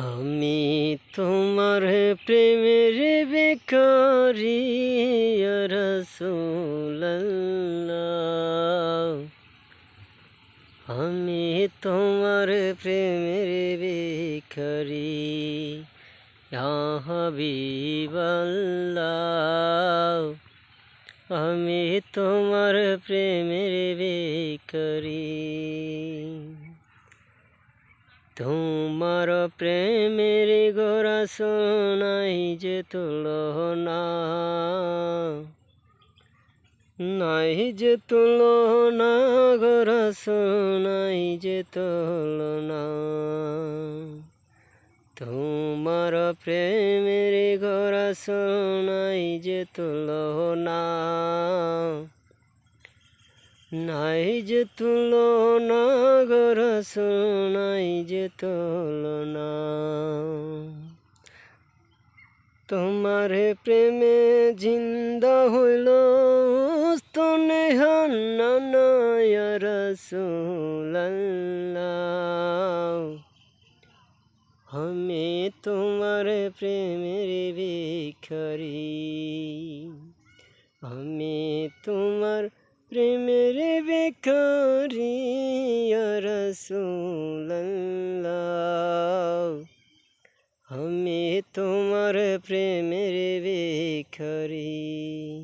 আমি তোমার প্রেমের বেকারি ইয়া রাসূলুল্লাহ। আমি তোমার প্রেমের বেকারি ইয়া হাবিবাল্লাহ। আমি তোমার প্রেমের বেকারি। তোমার প্রেমের গোরা শোনাই যে তুলনা, নাই যে তুলনা, গোরা শোনাই যে তুলনা। তোমার প্রেমের গোরা শোনাই যে তুলনা, নাই যে তুলনা, গোরা শোনাই যে তুলনা। তোমার প্রেমে জিন্দা হইল স্তনে হান্নানা ইয়া রাসূলুল্লাহ। আমি তোমার প্রেমের ভিখারি, আমি তোমার প্রেমের ভিখারি ইয়া রাসূলুল্লাহ।